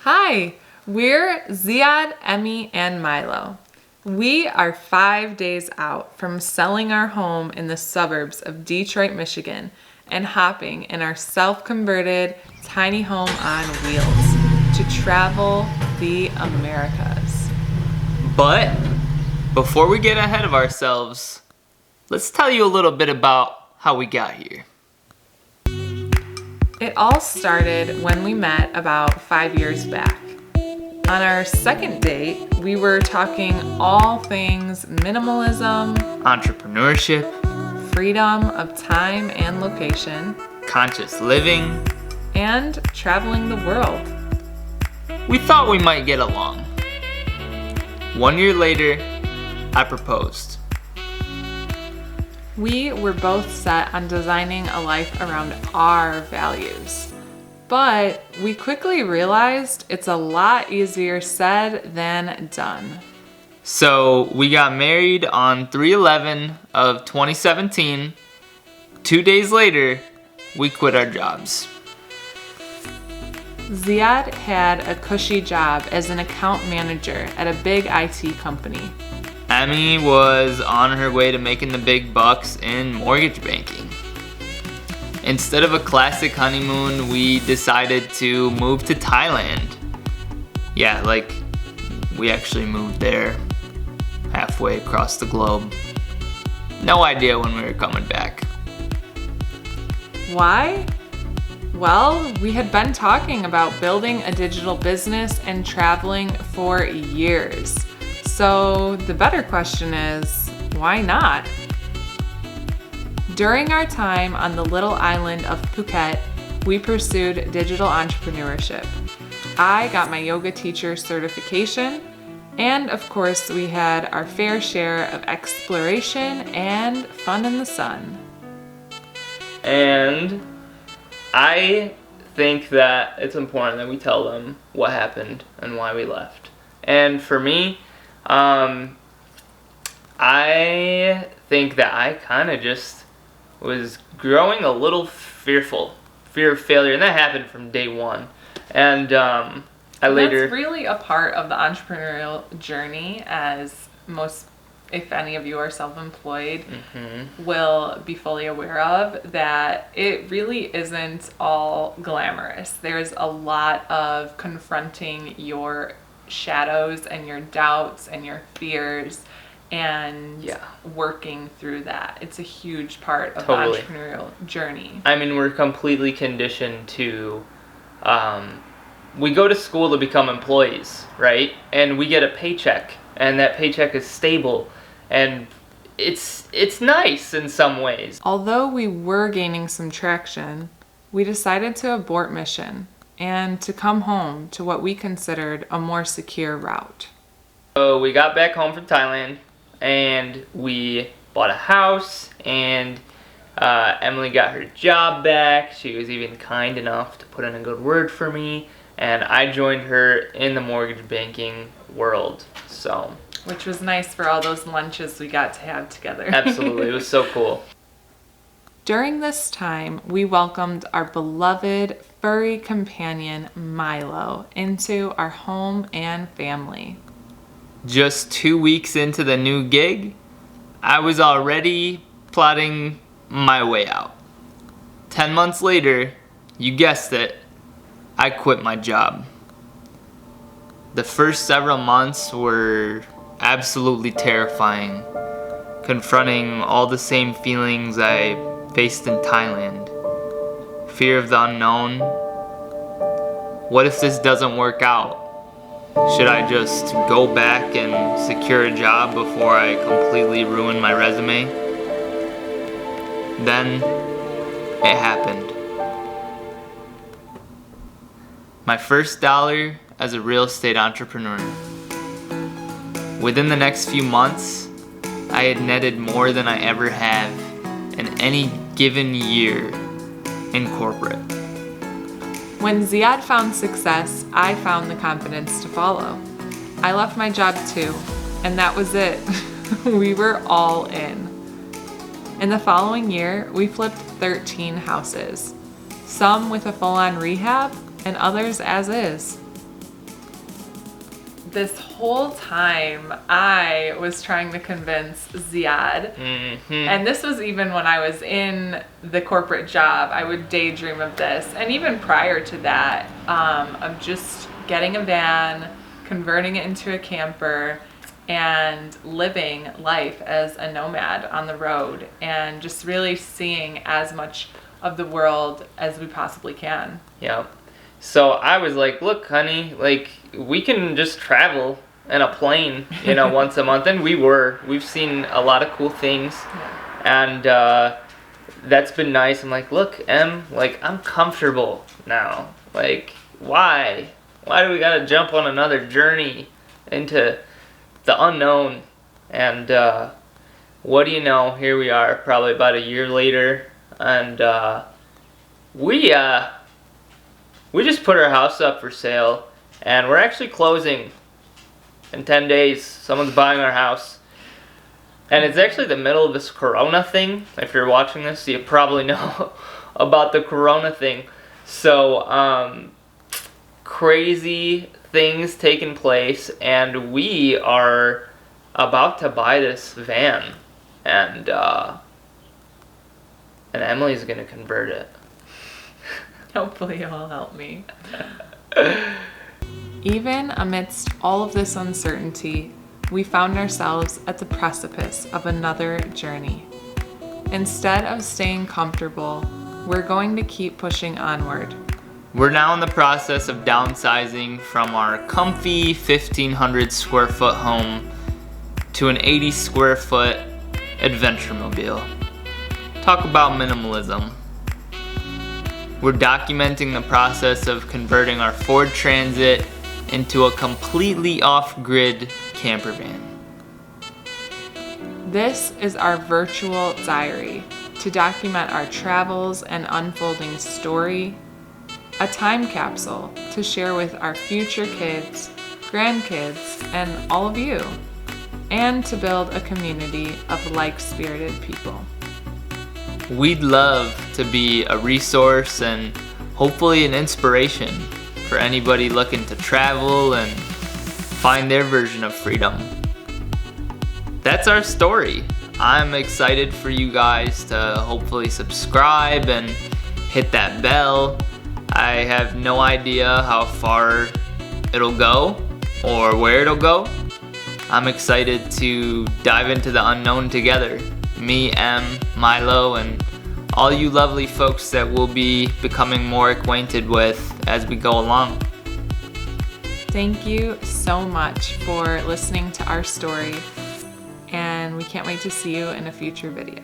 Hi, we're Ziad, Emmy, and Milo. We are 5 days out from selling our home in the suburbs of Detroit, Michigan, and hopping in our self-converted tiny home on wheels to travel the Americas. But before we get ahead of ourselves, let's tell you a little bit about how we got here. It all started when we met about 5 years back. On our second date, we were talking all things minimalism, Entrepreneurship, freedom of time and location, conscious living. and traveling the world. We thought we might get along. 1 year later, I proposed. We were both set on designing a life around our values. But we quickly realized it's a lot easier said than done. So we got married on 3/11 of 2017. 2 days later, we quit our jobs. Ziad had a cushy job as an account manager at a big IT company. Emmy was on her way to making the big bucks in mortgage banking. Instead of a classic honeymoon, we decided to move to Thailand. Yeah, like we actually moved there halfway across the globe. No idea when we were coming back. Why? Well, we had been talking about building a digital business and traveling for years. So the better question is, why not? During our time on the little island of Phuket, we pursued digital entrepreneurship. I got my yoga teacher certification, and of course, we had our fair share of exploration and fun in the sun. And I think that it's important that we tell them what happened and why we left. And for me, I think that I kind of just was growing a little fearful, fear of failure, and that happened from day one. And That's really a part of the entrepreneurial journey, as most, if any of you are self-employed, will be fully aware of, that it really isn't all glamorous. There's a lot of confronting your shadows and your doubts and your fears and working through that. It's a huge part of the entrepreneurial journey. I mean, we're completely conditioned to, we go to school to become employees, right? And we get a paycheck, and that paycheck is stable, and it's nice in some ways. Although we were gaining some traction, we decided to abort mission and to come home to what we considered a more secure route. So we got back home from Thailand, and we bought a house, and Emily got her job back. She was even kind enough to put in a good word for me, and I joined her in the mortgage banking world. So, which was nice for all those lunches we got to have together. Absolutely, it was so cool. During this time, we welcomed our beloved furry companion, Milo, into our home and family. Just 2 weeks into the new gig, I was already plotting my way out. 10 months later, you guessed it, I quit my job. The first several months were absolutely terrifying, confronting all the same feelings I faced in Thailand. Fear of the unknown. What if this doesn't work out? Should I just go back and secure a job before I completely ruin my resume? Then it happened. My first dollar as a real estate entrepreneur. Within the next few months, I had netted more than I ever have in any given year in corporate. When Ziad found success, I found the confidence to follow. I left my job too, and that was it. We were all in. In the following year, we flipped 13 houses, some with a full-on rehab and others as is. this whole time I was trying to convince Ziad, and this was even when I was in the corporate job, I would daydream of this. And even prior to that, of just getting a van, converting it into a camper, and living life as a nomad on the road, and just really seeing as much of the world as we possibly can. Yeah. So I was like, look, honey, like, we can just travel in a plane, once a month. And we've seen a lot of cool things. Yeah. And that's been nice. I'm like, look, Em, like, I'm comfortable now. Like, why? Why do we gotta jump on another journey into the unknown? And what do you know? Here we are, probably about a year later. And we just put our house up for sale, and we're actually closing in 10 days. Someone's buying our house. And it's actually the middle of this Corona thing. If you're watching this, you probably know about the Corona thing. So, crazy things taking place, and we are about to buy this van. And Emily's gonna convert it. Hopefully you'll help me. Even amidst all of this uncertainty, we found ourselves at the precipice of another journey. Instead of staying comfortable, we're going to keep pushing onward. We're now in the process of downsizing from our comfy 1,500 square foot home to an 80 square foot adventure mobile. Talk about minimalism. We're documenting the process of converting our Ford Transit into a completely off-grid camper van. This is our virtual diary to document our travels and unfolding story, a time capsule to share with our future kids, grandkids, and all of you, and to build a community of like-spirited people. We'd love to be a resource and hopefully an inspiration for anybody looking to travel and find their version of freedom. That's our story. I'm excited for you guys to hopefully subscribe and hit that bell. I have no idea how far it'll go or where it'll go. I'm excited to dive into the unknown together. Me, Em, Milo, and all you lovely folks that we'll be becoming more acquainted with as we go along. Thank you so much for listening to our story, and we can't wait to see you in a future video.